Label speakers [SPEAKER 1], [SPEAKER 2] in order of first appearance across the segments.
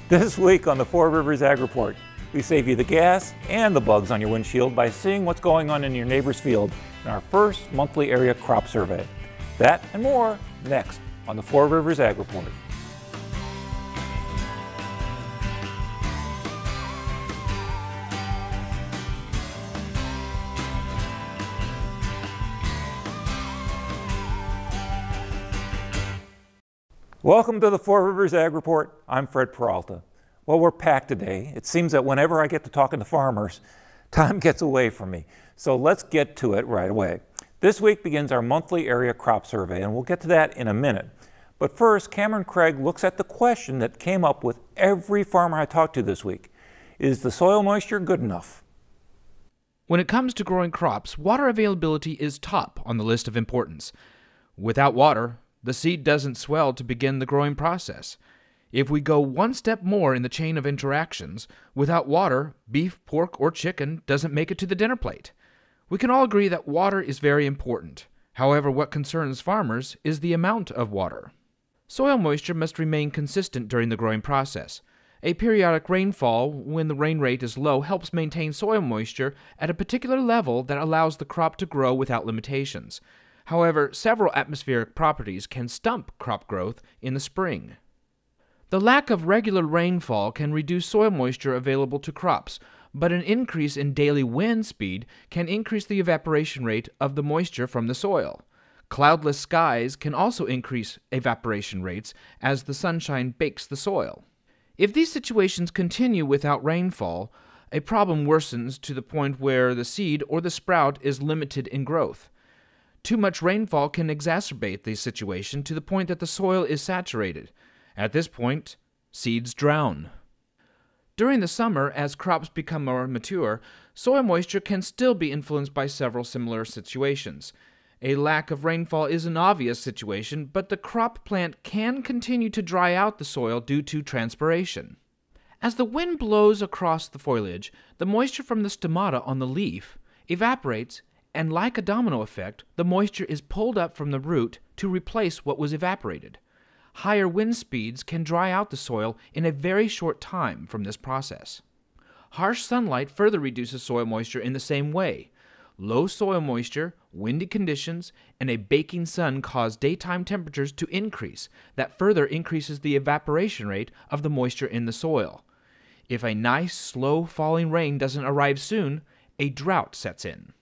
[SPEAKER 1] This week on the Four Rivers Ag Report, we save you the gas and the bugs on your windshield by seeing what's going on in your neighbor's field in our first monthly area crop survey. That and more next on the Four Rivers Ag Report. Welcome to the Four Rivers Ag Report. I'm Fred Peralta. Well, we're packed today. It seems that whenever I get to talking to farmers, time gets away from me. So let's get to it right away. This week begins our monthly area crop survey, and we'll get to that in a minute. But first, Cameron Craig looks at the question that came up with every farmer I talked to this week. Is the soil moisture good enough?
[SPEAKER 2] When it comes to growing crops, water availability is top on the list of importance. Without water, the seed doesn't swell to begin the growing process. If we go one step more in the chain of interactions, without water, beef, pork, or chicken doesn't make it to the dinner plate. We can all agree that water is very important. However, what concerns farmers is the amount of water. Soil moisture must remain consistent during the growing process. A periodic rainfall, when the rain rate is low, helps maintain soil moisture at a particular level that allows the crop to grow without limitations. However, several atmospheric properties can stump crop growth in the spring. The lack of regular rainfall can reduce soil moisture available to crops, but an increase in daily wind speed can increase the evaporation rate of the moisture from the soil. Cloudless skies can also increase evaporation rates as the sunshine bakes the soil. If these situations continue without rainfall, a problem worsens to the point where the seed or the sprout is limited in growth. Too much rainfall can exacerbate the situation to the point that the soil is saturated. At this point, seeds drown. During the summer, as crops become more mature, soil moisture can still be influenced by several similar situations. A lack of rainfall is an obvious situation, but the crop plant can continue to dry out the soil due to transpiration. As the wind blows across the foliage, the moisture from the stomata on the leaf evaporates, and like a domino effect, the moisture is pulled up from the root to replace what was evaporated. Higher wind speeds can dry out the soil in a very short time from this process. Harsh sunlight further reduces soil moisture in the same way. Low soil moisture, windy conditions, and a baking sun cause daytime temperatures to increase. That further increases the evaporation rate of the moisture in the soil. If a nice, slow falling rain doesn't arrive soon, a drought sets in.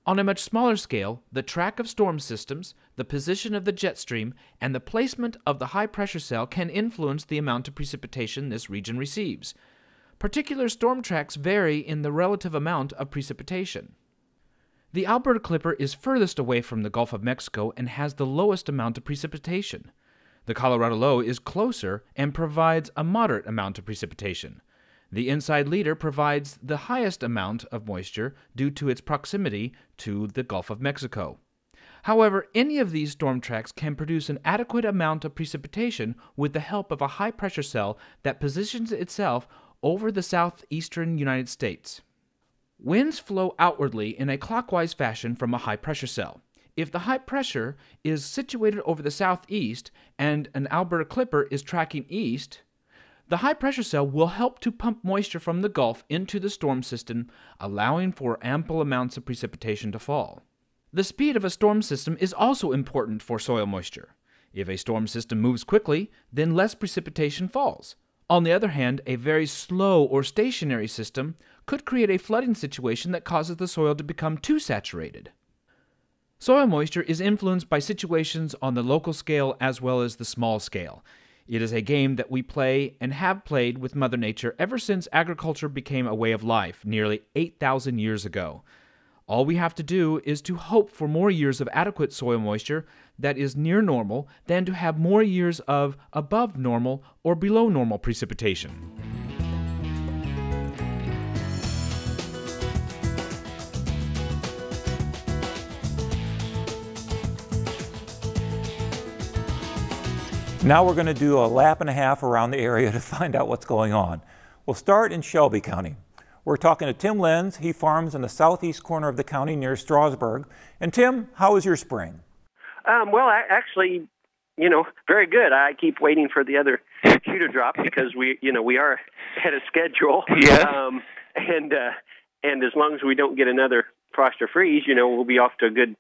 [SPEAKER 2] On a much smaller scale, the track of storm systems, the position of the jet stream, and the placement of the high-pressure cell can influence the amount of precipitation this region receives. Particular storm tracks vary in the relative amount of precipitation. The Alberta Clipper is furthest away from the Gulf of Mexico and has the lowest amount of precipitation. The Colorado Low is closer and provides a moderate amount of precipitation. The Inside Leader provides the highest amount of moisture due to its proximity to the Gulf of Mexico. However, any of these storm tracks can produce an adequate amount of precipitation with the help of a high-pressure cell that positions itself over the southeastern United States. Winds flow outwardly in a clockwise fashion from a high-pressure cell. If the high pressure is situated over the southeast and an Alberta Clipper is tracking east, the high-pressure cell will help to pump moisture from the Gulf into the storm system, allowing for ample amounts of precipitation to fall. The speed of a storm system is also important for soil moisture. If a storm system moves quickly, then less precipitation falls. On the other hand, a very slow or stationary system could create a flooding situation that causes the soil to become too saturated. Soil moisture is influenced by situations on the local scale as well as the small scale. It is a game that we play and have played with Mother Nature ever since agriculture became a way of life nearly 8,000 years ago. All we have to do is to hope for more years of adequate soil moisture that is near normal than to have more years of above normal or below normal precipitation.
[SPEAKER 1] Now we're going to do a lap and a half around the area to find out what's going on. We'll start in Shelby County. We're talking to Tim Lenz. He farms in the southeast corner of the county near Strasburg. And Tim, how was your spring?
[SPEAKER 3] Well, actually, very good. I keep waiting for the other shoe to drop because we are ahead of schedule.
[SPEAKER 4] Yes.
[SPEAKER 3] And as long as we don't get another frost or freeze, we'll be off to a good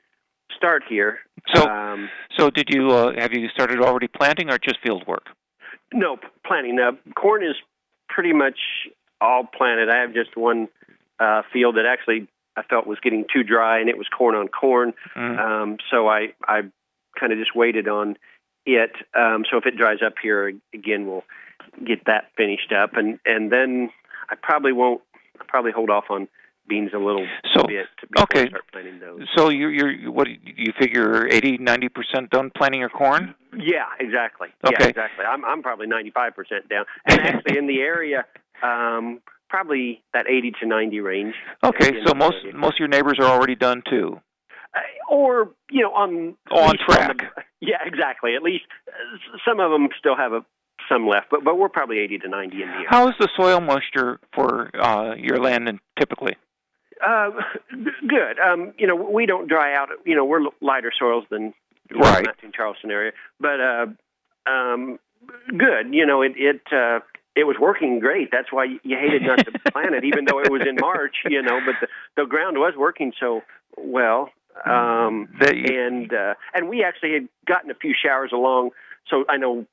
[SPEAKER 3] start here.
[SPEAKER 4] So did you have you started already planting or just field work?
[SPEAKER 3] No, planting. Corn is pretty much all planted. I have just one field that actually I felt was getting too dry, and it was corn on corn. So I kind of just waited on it. So if it dries up here again, we'll get that finished up, and then I probably hold off on beans a little bit before I start planting those.
[SPEAKER 4] So you're what you figure 80-90% done planting your corn?
[SPEAKER 3] Yeah, exactly.
[SPEAKER 4] Okay.
[SPEAKER 3] Yeah, exactly. I'm probably 95% down, and actually in the area, probably that 80 to 90 range.
[SPEAKER 4] Okay, so most of your neighbors are already done too.
[SPEAKER 3] Or on
[SPEAKER 4] track.
[SPEAKER 3] Yeah, exactly. At least some of them still have some left, but we're probably 80 to 90 in the area.
[SPEAKER 4] How is the soil moisture for your land typically?
[SPEAKER 3] Good. We don't dry out. We're lighter soils than the Mattoon Charleston area, but good. It was working great. That's why you hated not to plant it, even though it was in March. But the ground was working so well. And we actually had gotten a few showers along, so I know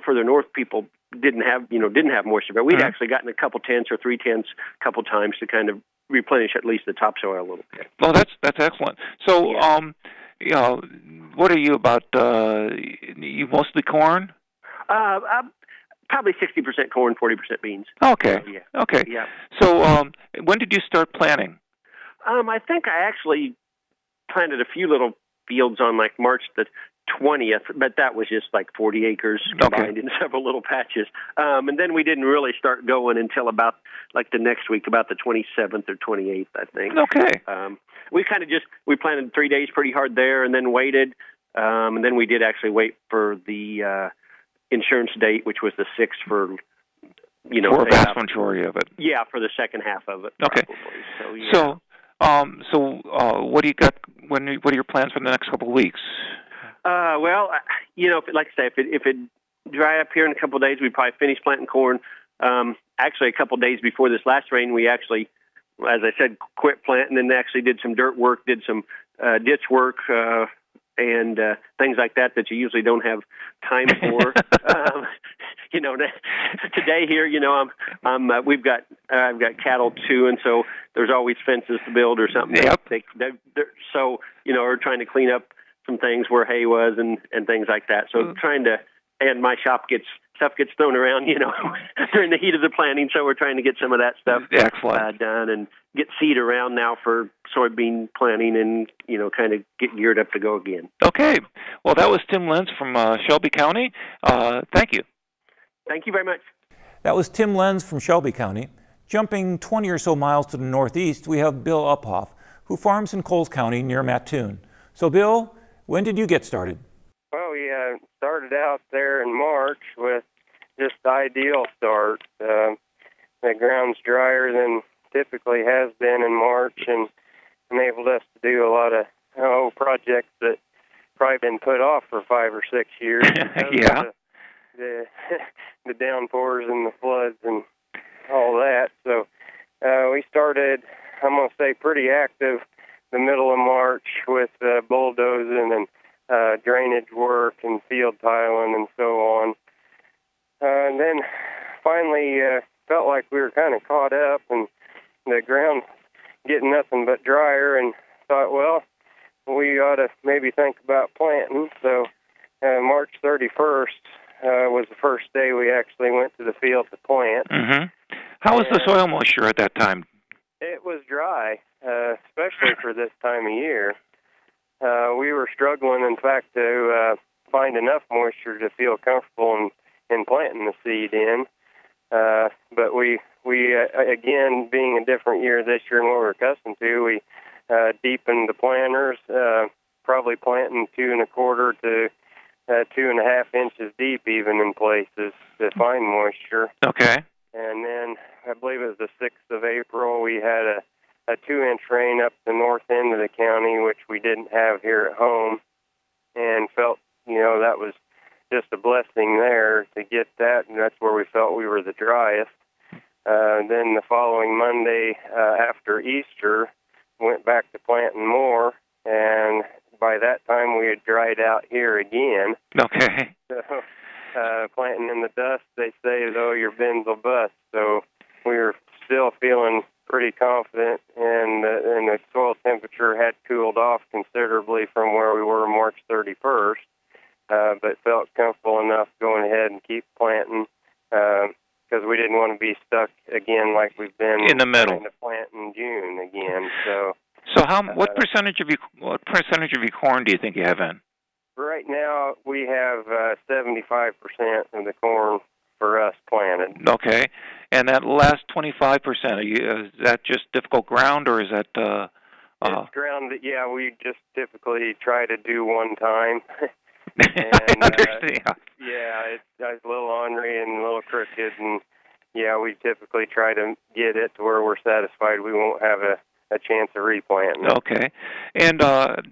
[SPEAKER 3] further north people didn't have moisture, but we'd actually gotten a couple tenths or 3 tenths a couple times to kind of replenish at least the topsoil a little bit.
[SPEAKER 4] Well, that's excellent. So what are you about? You mostly corn?
[SPEAKER 3] Probably 60% corn, 40% beans.
[SPEAKER 4] Okay. Okay.
[SPEAKER 3] Yeah.
[SPEAKER 4] So when did you start planting?
[SPEAKER 3] I think I actually planted a few little fields on like March the 20th, but that was just like 40 acres combined in several little patches. And then we didn't really start going until about like the next week, about the 27th or 28th, I think.
[SPEAKER 4] Okay.
[SPEAKER 3] We kind of we planted 3 days pretty hard there and then waited. And then we did actually wait for the insurance date, which was the 6th for
[SPEAKER 4] a vast majority of it.
[SPEAKER 3] Yeah, for the second half of it.
[SPEAKER 4] Okay.
[SPEAKER 3] Probably. So, yeah.
[SPEAKER 4] So what do you got? What are your plans for the next couple of weeks?
[SPEAKER 3] Well, like I say, if it dry up here in a couple of days, we'd probably finish planting corn. Actually, a couple of days before this last rain, we actually, as I said, quit planting and actually did some dirt work, did some ditch work, and things like that you usually don't have time for. Today here, I've got cattle too, and so there's always fences to build or something.
[SPEAKER 4] Yep.
[SPEAKER 3] So we're trying to clean up some things where hay was and things like that. So and my shop stuff gets thrown around, during the heat of the planting. So we're trying to get some of that stuff done and get seed around now for soybean planting and, kind of get geared up to go again.
[SPEAKER 4] Okay. Well, that was Tim Lenz from Shelby County. Thank you.
[SPEAKER 3] Thank you very much.
[SPEAKER 1] That was Tim Lenz from Shelby County. Jumping 20 or so miles to the northeast, we have Bill Uphoff, who farms in Coles County near Mattoon. So, Bill, when did you get started?
[SPEAKER 5] Well, we started out there in March with just the ideal start. The ground's drier than typically has been in March and enabled us to do a lot of projects that probably been put off for 5 or 6 years.
[SPEAKER 4] Yeah.
[SPEAKER 5] The downpours and the floods and all that. So we started, I'm going to say, pretty active the middle of March with bulldozing and drainage work and field tiling and so on. And then finally felt like we were kind of caught up and the ground getting nothing but drier, and thought, well, we ought to maybe think about planting. So March 31st was the first day we actually went to the field to plant.
[SPEAKER 4] Mm-hmm. How was the soil moisture at that time?
[SPEAKER 5] It was dry, especially for this time of year. We were struggling, in fact, to find enough moisture to feel comfortable in planting the seed in. But we again, being a different year this year than what we're accustomed to, we deepened the planters, probably planting 2 1/4 to 2.5 inches deep, even in places, to find moisture.
[SPEAKER 4] Okay.
[SPEAKER 5] And then I believe it was the 6th of April, we had a 2-inch rain up the north end of the county, which we didn't have here at home, and felt, that was just a blessing there to get that, and that's where we felt we were the driest. Then the following Monday after Easter, went back to planting more, and by that time we had dried out here again.
[SPEAKER 4] Okay.
[SPEAKER 5] So planting in the dust, they say, though, your bins will bust. So we were still feeling pretty confident, and the soil temperature had cooled off considerably from where we were March 31st, but felt comfortable enough going ahead and keep planting because we didn't want to be stuck again like we've been
[SPEAKER 4] in the middle
[SPEAKER 5] trying to plant in June again. So
[SPEAKER 4] what percentage of your corn do you think you have in?
[SPEAKER 5] Right now we have 75% of the corn for us planted.
[SPEAKER 4] Okay, and that last 25%, is that just difficult ground, or is that?
[SPEAKER 5] It's ground that, yeah, we just typically try to do one time.
[SPEAKER 4] And, I understand.
[SPEAKER 5] Yeah, it's a little ornery and a little crooked, and yeah, we typically try to get it to where we're satisfied we won't have a chance of replanting.
[SPEAKER 4] Okay, and of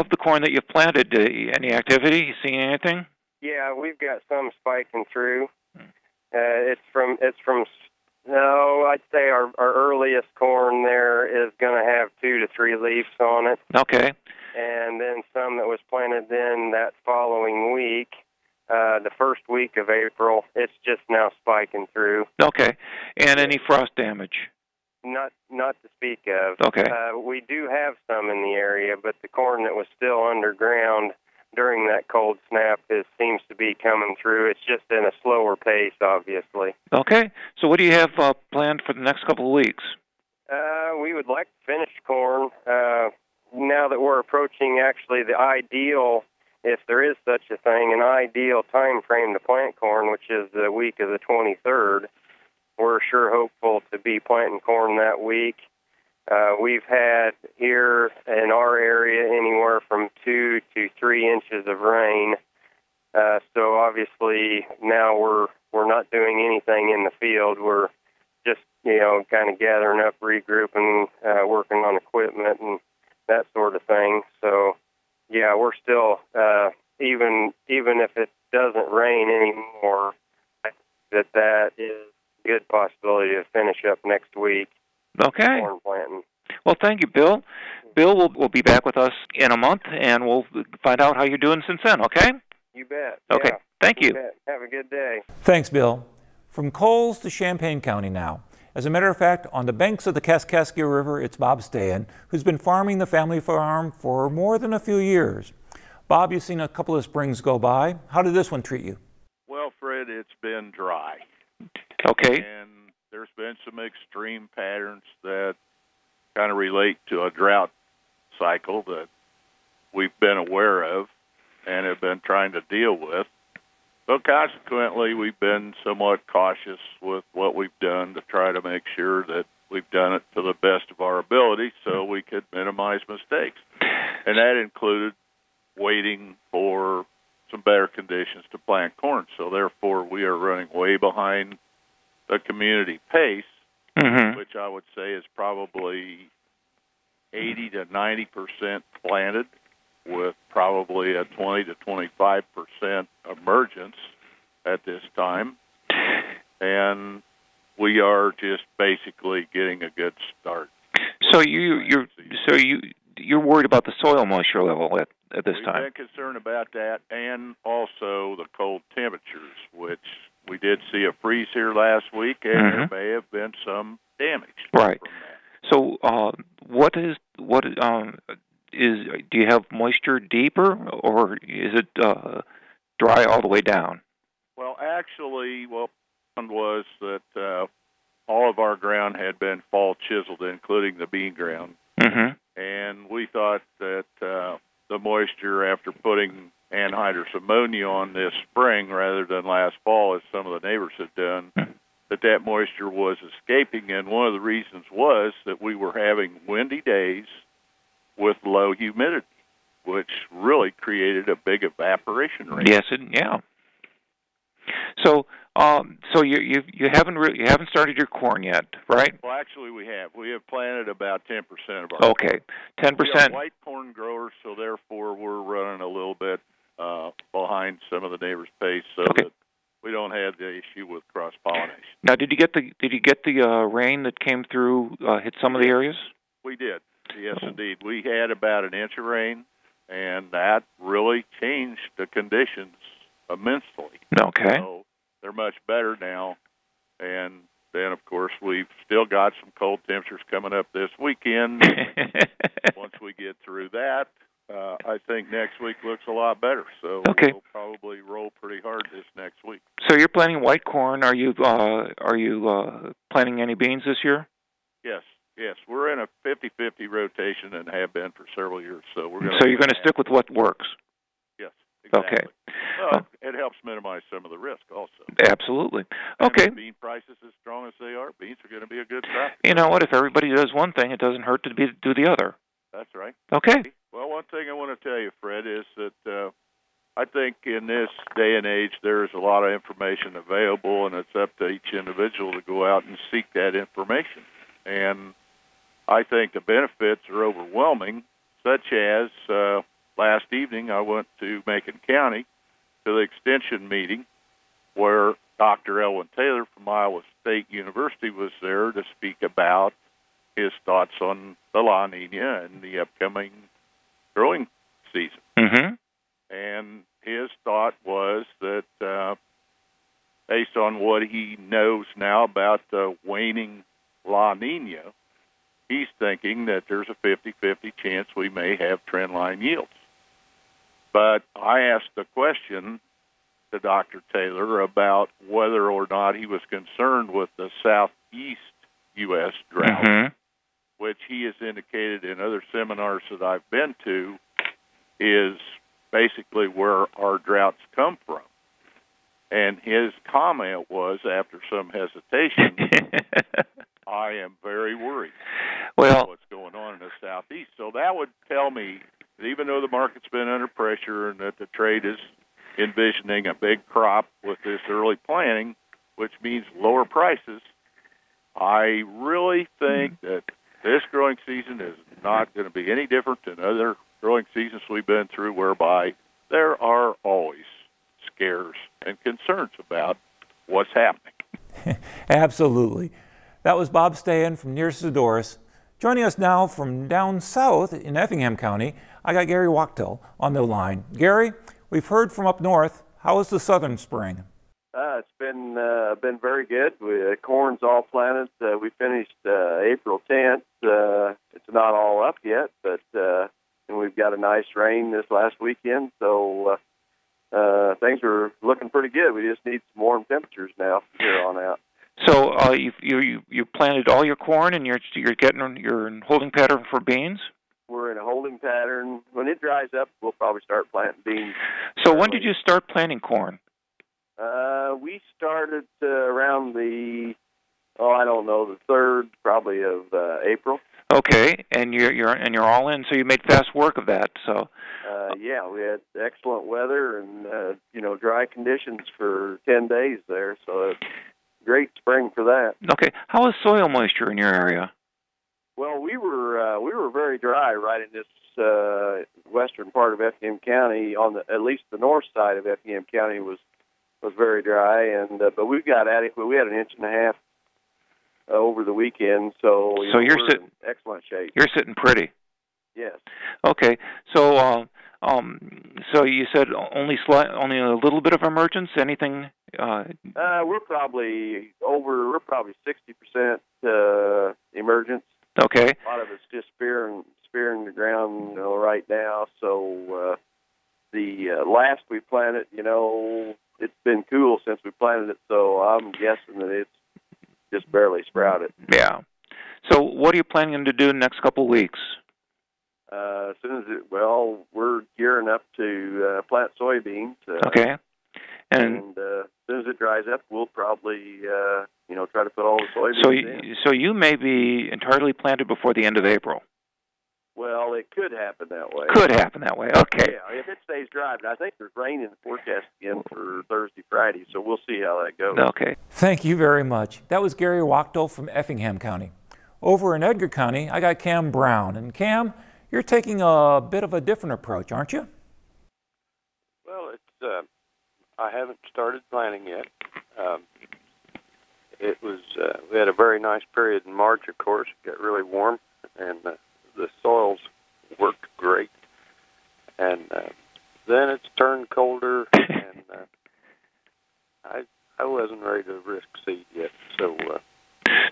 [SPEAKER 4] the corn that you've planted, any activity? You seeing anything?
[SPEAKER 5] Yeah, we've got some spiking through. It's from. No, I'd say our earliest corn there is going to have 2 to 3 leaves on it.
[SPEAKER 4] Okay.
[SPEAKER 5] And then some that was planted then that following week, the first week of April, it's just now spiking through.
[SPEAKER 4] Okay. And any frost damage?
[SPEAKER 5] Not to speak of.
[SPEAKER 4] Okay.
[SPEAKER 5] We do have some in the area, but the corn that was still underground during that cold snap seems to be coming through. It's just in a slower pace, obviously.
[SPEAKER 4] Okay. So what do you have planned for the next couple of weeks?
[SPEAKER 5] We would like to finish corn. Now that we're approaching actually the ideal, if there is such a thing, an ideal time frame to plant corn, which is the week of the 23rd, we're sure hopeful to be planting corn that week. We've had here in our area anywhere from 2 to 3 inches of rain. So obviously now we're not doing anything in the field. We're just, kind of gathering up, regrouping, working on equipment and that sort of thing. So yeah, we're still, even if it doesn't rain anymore, that is a good possibility to finish up next week.
[SPEAKER 4] Okay.
[SPEAKER 5] Corn planting.
[SPEAKER 4] Well, thank you, Bill. Bill will be back with us in a month, and we'll find out how you're doing since then, okay?
[SPEAKER 5] You bet.
[SPEAKER 4] Okay.
[SPEAKER 5] Yeah.
[SPEAKER 4] Thank you.
[SPEAKER 5] Bet. Have a good day.
[SPEAKER 1] Thanks, Bill. From Coles to Champaign County now. As a matter of fact, on the banks of the Kaskaskia River, it's Bob Stahan, who's been farming the family farm for more than a few years. Bob, you've seen a couple of springs go by. How did this one treat you?
[SPEAKER 6] Well, Fred, it's been dry.
[SPEAKER 4] Okay.
[SPEAKER 6] And there's been some extreme patterns that kind of relate to a drought cycle that we've been aware of and have been trying to deal with. So consequently, we've been somewhat cautious with what we've done to try to make sure that we've done it to the best of our ability so we could minimize mistakes. And that included waiting for some better conditions to plant corn. So therefore, we are running way behind the community pace, which I would say is probably 80 to 90% planted, with probably a 20 to 25% emergence at this time, and we are just basically getting a good start.
[SPEAKER 4] So you're worried about the soil moisture level at this time?
[SPEAKER 6] We've been concerned about that, and also the cold temperatures, which we did see a freeze here last week, and there may have been some damage
[SPEAKER 4] right.
[SPEAKER 6] from that.
[SPEAKER 4] So do you have moisture deeper, or is it dry all the way down?
[SPEAKER 6] Well, actually, what happened was that all of our ground had been fall chiseled, including the bean ground. And we thought that the moisture, after putting anhydrous ammonia on this spring rather than last fall, as some of the neighbors had done, that moisture was escaping. And one of the reasons was that we were having windy days with low humidity, which really created a big evaporation rate.
[SPEAKER 4] Yes, yeah. So, you haven't started your corn yet, right?
[SPEAKER 6] Well, actually, we have. We have planted about 10% of our.
[SPEAKER 4] Okay, 10%.
[SPEAKER 6] We are white corn growers, so therefore we're running a little bit behind some of the neighbors' pace, so that we don't have the issue with cross pollination.
[SPEAKER 4] Now, did you get the rain that came through hit some of the areas?
[SPEAKER 6] We did, yes, indeed. We had about an inch of rain, and that really changed the conditions immensely.
[SPEAKER 4] Okay.
[SPEAKER 6] So they're much better now, and then, of course, we've still got some cold temperatures coming up this weekend. Once we get through that, I think next week looks a lot better. So we'll probably roll pretty hard this next week.
[SPEAKER 4] So you're planting white corn. Are you planting any beans this year?
[SPEAKER 6] Yes. We're in a 50-50 rotation and have been for several years. So
[SPEAKER 4] you're going to stick with what works.
[SPEAKER 6] Yes. Exactly.
[SPEAKER 4] Okay.
[SPEAKER 6] Well, it helps minimize some of the risk also.
[SPEAKER 4] Absolutely. Okay.
[SPEAKER 6] And bean prices as strong as they are, beans are going to be a good crop.
[SPEAKER 4] You know what? If everybody does one thing, it doesn't hurt to do the other.
[SPEAKER 6] That's right.
[SPEAKER 4] Okay.
[SPEAKER 6] Well, one thing I want to tell you, Fred, is that I think in this day and age there's a lot of information available, and it's up to each individual to go out and seek that information. And I think the benefits are overwhelming, such as last evening I went to Macon County to the extension meeting where Dr. Elwin Taylor from Iowa State University was there to speak about his thoughts on the La Nina and the upcoming growing season.
[SPEAKER 4] Mm-hmm.
[SPEAKER 6] And his thought was that based on what he knows now about the waning La Nina, he's thinking that there's a 50-50 chance we may have trendline yields. But I asked the question to Dr. Taylor about whether or not he was concerned with the southeast U.S. drought, which he has indicated in other seminars that I've been to is basically where our droughts come from. And his comment was, after some hesitation, I am very worried about what's going on in the southeast. So that would tell me that even though the market's been under pressure and that the trade is envisioning a big crop with this early planting, which means lower prices, I really think that this growing season is not going to be any different than other growing seasons we've been through, whereby there are always scares and concerns about what's happening.
[SPEAKER 1] Absolutely. That was Bob Stahan from near Sadorus. Joining us now from down south in Effingham County, I got Gary Wachtel on the line. Gary, we've heard from up north. How is the southern spring?
[SPEAKER 5] It's been very good. Corn's all planted. We finished April 10th. It's not all up yet, but and we've got a nice rain this last weekend, so things are looking pretty good. We just need some warm temperatures now from here on out.
[SPEAKER 4] So you planted all your corn, and you're in holding pattern for beans?
[SPEAKER 5] We're in a holding pattern. When it dries up, we'll probably start planting beans.
[SPEAKER 4] So when did you start planting corn?
[SPEAKER 5] We started around the, the 3rd probably of April.
[SPEAKER 4] Okay, and you're all in. So you made fast work of that. So.
[SPEAKER 5] Yeah, we had excellent weather and dry conditions for 10 days there. So it's great spring for that.
[SPEAKER 4] Okay, how is soil moisture in your area?
[SPEAKER 5] Well, we were very dry right in this western part of Effingham County. At least the north side of Effingham County was very dry, and but we've got adequate. We had an inch and a half over the weekend, so
[SPEAKER 4] you're
[SPEAKER 5] in excellent shape.
[SPEAKER 4] You're sitting pretty.
[SPEAKER 5] Yes.
[SPEAKER 4] Okay, so so you said only a little bit of emergence. Anything?
[SPEAKER 5] We're probably 60% emergence.
[SPEAKER 4] Okay.
[SPEAKER 5] A lot of it's just spearing the ground right now. So the last we planted, it's been cool since we planted it. So I'm guessing that it's just barely sprouted.
[SPEAKER 4] Yeah. So what are you planning to do in the next couple of weeks?
[SPEAKER 5] As soon as we're gearing up to plant soybeans.
[SPEAKER 4] Okay. And
[SPEAKER 5] as soon as it dries up, we'll probably try to put all the soybeans in.
[SPEAKER 4] So you may be entirely planted before the end of April.
[SPEAKER 5] Well, it could happen that way.
[SPEAKER 4] Could happen that way. Okay.
[SPEAKER 5] Yeah, if it stays dry, but I think there's rain in the forecast again for Thursday, Friday, so we'll see how that goes.
[SPEAKER 4] Okay.
[SPEAKER 1] Thank you very much. That was Gary Wachtel from Effingham County. Over in Edgar County, I got Cam Brown. And Cam, you're taking a bit of a different approach, aren't you?
[SPEAKER 5] Well,
[SPEAKER 7] I haven't started planting yet. It was we had a very nice period in March. Of course, it got really warm, and the soils worked great. And then it's turned colder, and I wasn't ready to risk seed yet.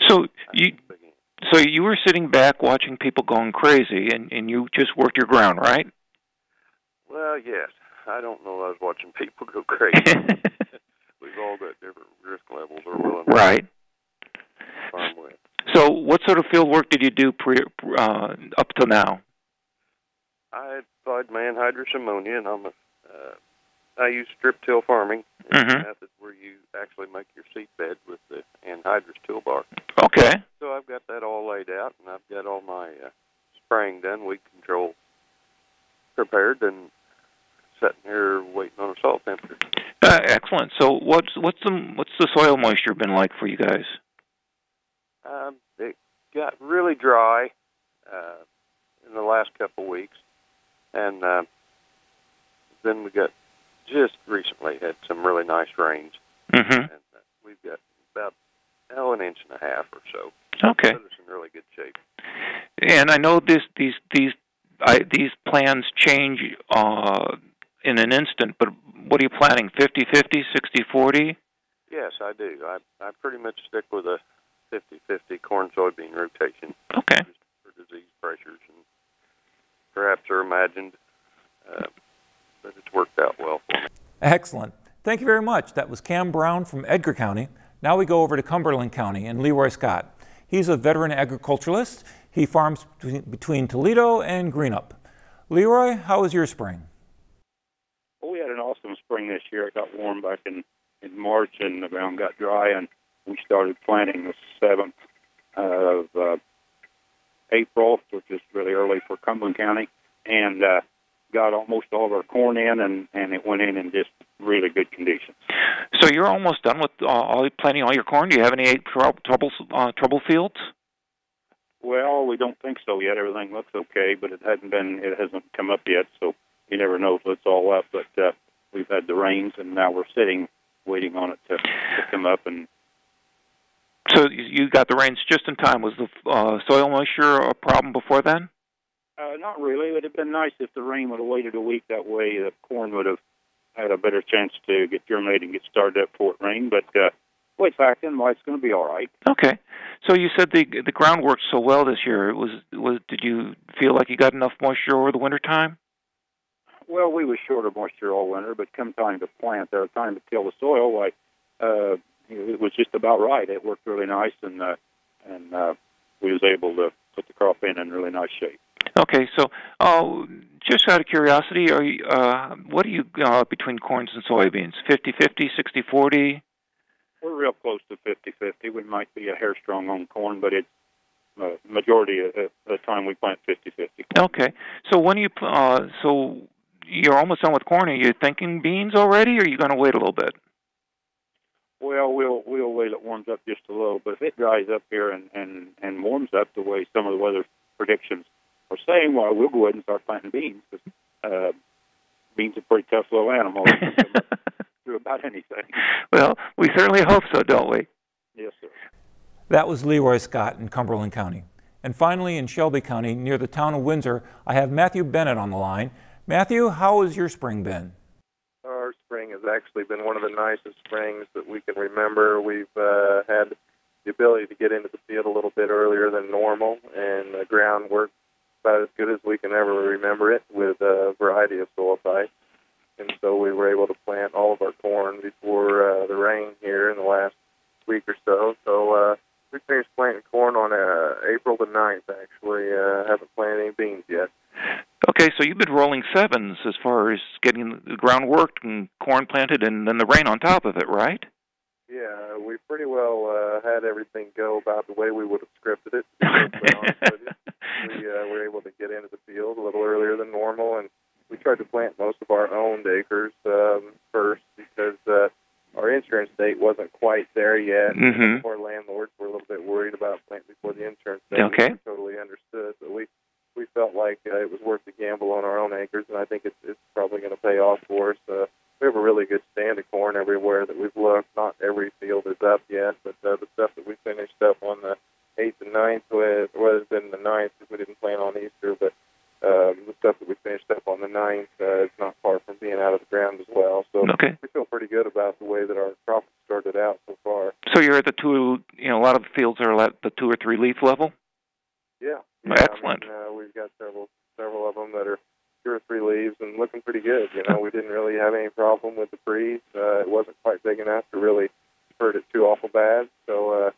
[SPEAKER 4] So you were sitting back watching people going crazy, and you just worked your ground, right?
[SPEAKER 7] Well, yes. I don't know. I was watching people go crazy. We've all got different risk levels we're willing to farm with.
[SPEAKER 4] So what sort of field work did you do up to now?
[SPEAKER 7] I applied my anhydrous ammonia, and I use strip till farming. It's a method where you actually make your seed bed with the anhydrous toolbar.
[SPEAKER 4] Okay.
[SPEAKER 7] So I've got that all laid out, and I've got all my spraying done, weed control prepared, and sitting here waiting on a soil temperature.
[SPEAKER 4] Excellent. So what's the soil moisture been like for you guys?
[SPEAKER 7] It got really dry in the last couple of weeks, and then we got just recently had some really nice rains, and we've got about an inch and a half or so.
[SPEAKER 4] Okay.
[SPEAKER 7] So it's in really good shape.
[SPEAKER 4] And I know these plans change in an instant, but what are you planning, 50-50, 60-40?
[SPEAKER 7] Yes, I do. I pretty much stick with a 50-50 corn-soybean rotation.
[SPEAKER 4] Okay.
[SPEAKER 7] Just for disease pressures, and perhaps are imagined, but it's worked out well for me.
[SPEAKER 1] Excellent. Thank you very much. That was Cam Brown from Edgar County. Now we go over to Cumberland County and Leroy Scott. He's a veteran agriculturalist. He farms between Toledo and Greenup. Leroy, how was your spring?
[SPEAKER 8] Well, we had an awesome spring this year. It got warm back in March, and the ground got dry, and we started planting the 7th of April, which is really early for Cumberland County, and got almost all of our corn in, and it went in just really good conditions.
[SPEAKER 4] So you're almost done with planting all your corn? Do you have any trouble fields?
[SPEAKER 8] Well, we don't think so yet. Everything looks okay, but it hasn't come up yet, so you never know till it's all up. But we've had the rains, and now we're sitting, waiting on it to come up. And
[SPEAKER 4] so you got the rains just in time. Was the soil moisture a problem before then?
[SPEAKER 8] Not really. It would have been nice if the rain would have waited a week. That way the corn would have had a better chance to get germinated and get started up before it rained. But wait, fact in, it's going to be all right.
[SPEAKER 4] Okay. So you said the ground worked so well this year. Did you feel like you got enough moisture over the winter time?
[SPEAKER 8] Well, we was short of moisture all winter, but come time to plant, or time to till the soil, it was just about right. It worked really nice, and we was able to put the crop in really nice shape.
[SPEAKER 4] Okay, so just out of curiosity, what are you between corns and soybeans? 50-50, 60-40?
[SPEAKER 8] We're real close to 50-50. We might be a hair strong on corn, but it's majority of the time we plant 50-50.
[SPEAKER 4] Okay, so when so you're almost done with corn. Are you thinking beans already, or are you going to wait a little bit?
[SPEAKER 8] Well, we'll wait. It warms up just a little, but if it dries up here and warms up the way some of the weather predictions are saying, well, we'll go ahead and start planting beans, because beans are a pretty tough little animal. Do about anything.
[SPEAKER 4] Well, we certainly hope so, don't we?
[SPEAKER 8] Yes, sir.
[SPEAKER 1] That was Leroy Scott in Cumberland County. And finally, in Shelby County, near the town of Windsor, I have Matthew Bennett on the line. Matthew, how has your spring been?
[SPEAKER 9] Our spring has actually been one of the nicest springs that we can remember. We've had the ability to get into the field a little bit earlier than normal, and the ground worked about as good as we can ever remember it, with a variety of soil types. And so we were able to plant all of our corn before the rain here in the last week or so. So we finished planting corn on April the 9th, actually. Haven't planted any beans yet.
[SPEAKER 4] Okay, so you've been rolling sevens as far as getting the ground worked and corn planted and then the rain on top of it, right?
[SPEAKER 9] Yeah, we pretty well had everything go about the way we would have scripted it, to be honest with you. We were able to get into the field a little earlier than normal, and we tried to plant most of our owned acres first, because our insurance date wasn't quite there yet.
[SPEAKER 4] Mm-hmm.
[SPEAKER 9] Our landlords were a little bit worried about planting before the insurance date.
[SPEAKER 4] Okay.
[SPEAKER 9] We totally understood, but we felt like it was worth the gamble on our own acres, and I think it's probably going to pay off for us. we have a really good stand of corn everywhere that we've looked. Not every field is up yet, but the stuff that we finished up on the 8th and 9th with, well, it's been the 9th because we didn't plan on Easter, but the stuff that we finished up on the 9th is not far from being out of the ground as well. So we feel pretty good about the way that our crop started out so far.
[SPEAKER 4] So you're at the two, you know, a lot of the fields are at the 2 or 3 leaf level?
[SPEAKER 9] Yeah.
[SPEAKER 4] Excellent.
[SPEAKER 9] I mean, we've got several of them that are 2 or 3 leaves and looking pretty good. You know, we didn't really have any problem with the freeze. It wasn't quite big enough to really hurt it too awful bad. So,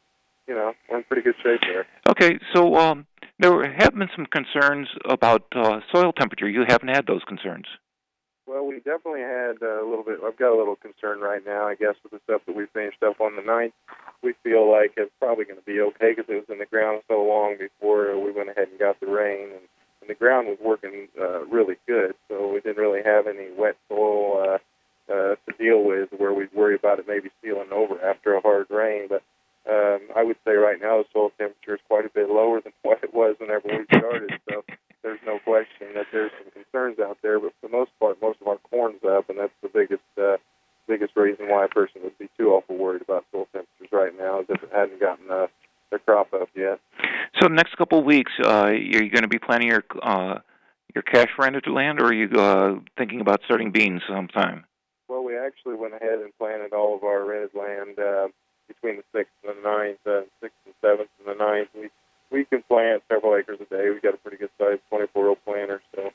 [SPEAKER 9] you know, we're in pretty good shape there.
[SPEAKER 4] Okay, so there have been some concerns about soil temperature. You haven't had those concerns?
[SPEAKER 9] Well, we definitely had a little bit. I've got a little concern right now, I guess, with the stuff that we finished up on the 9th. We feel like it's probably going to be okay because it was in the ground so long before we went ahead and got the rain. And the ground was working really good, so we didn't really have any wet soil to deal with where we'd worry about it maybe sealing over after a hard rain. But I would say right now the soil temperature is quite a bit lower than what it was whenever we started, so there's no question that there's some concerns out there. But for the most part, most of our corn's up, and that's the biggest reason why a person would be too awful worried about soil temperatures right now, is if it hadn't gotten their crop up yet.
[SPEAKER 4] So the next couple of weeks, are you going to be planning your cash rented land, or are you thinking about starting beans sometime?
[SPEAKER 9] Well, we actually went ahead and planted all of our rented land between the 6th and the 9th, 6th and 7th and the 9th. We can plant several acres a day. We've got a pretty good sized 24-row planter, so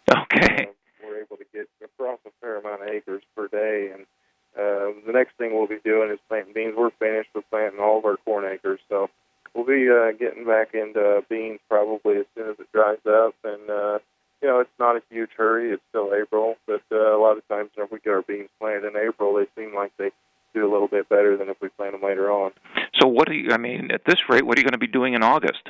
[SPEAKER 9] we're able to get across a fair amount of acres per day. And the next thing we'll be doing is planting beans. We're finished with planting all of our corn acres, so we'll be getting back into beans probably as soon as it dries up. And you know, it's not a huge hurry. It's still April, but a lot of times if we get our beans planted in April, they seem like they do a little bit better than if we plant them later on.
[SPEAKER 4] So what do you, I mean, at this rate, what are you going to be doing in August?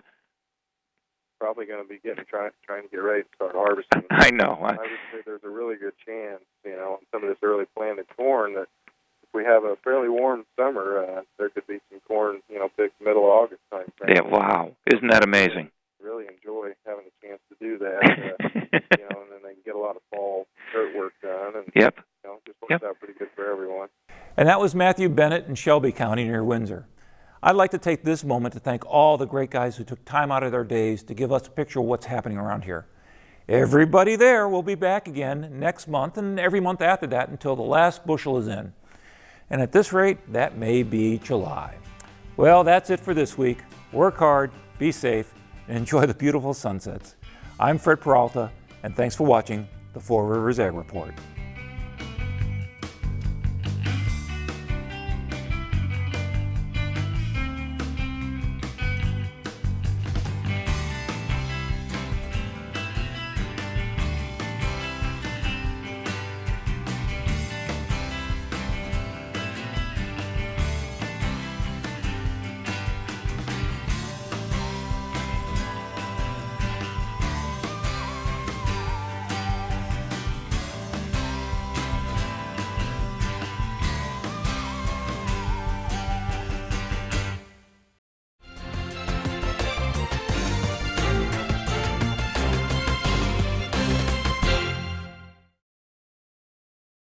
[SPEAKER 9] Probably going to be trying to get ready to start harvesting.
[SPEAKER 4] I know.
[SPEAKER 9] I would say there's a really good chance, you know, on some of this early planted corn that if we have a fairly warm summer, there could be some corn, you know, picked middle of August time frame.
[SPEAKER 4] Yeah, wow. Isn't that amazing?
[SPEAKER 9] Really enjoy having a chance to do that, you know, and then they can get a lot of fall dirt work done. And, you know, just works out pretty good for everyone.
[SPEAKER 1] And that was Matthew Bennett in Shelby County near Windsor. I'd like to take this moment to thank all the great guys who took time out of their days to give us a picture of what's happening around here. Everybody there will be back again next month and every month after that until the last bushel is in. And at this rate, that may be July. Well, that's it for this week. Work hard, be safe, and enjoy the beautiful sunsets. I'm Fred Peralta, and thanks for watching the Four Rivers Ag Report.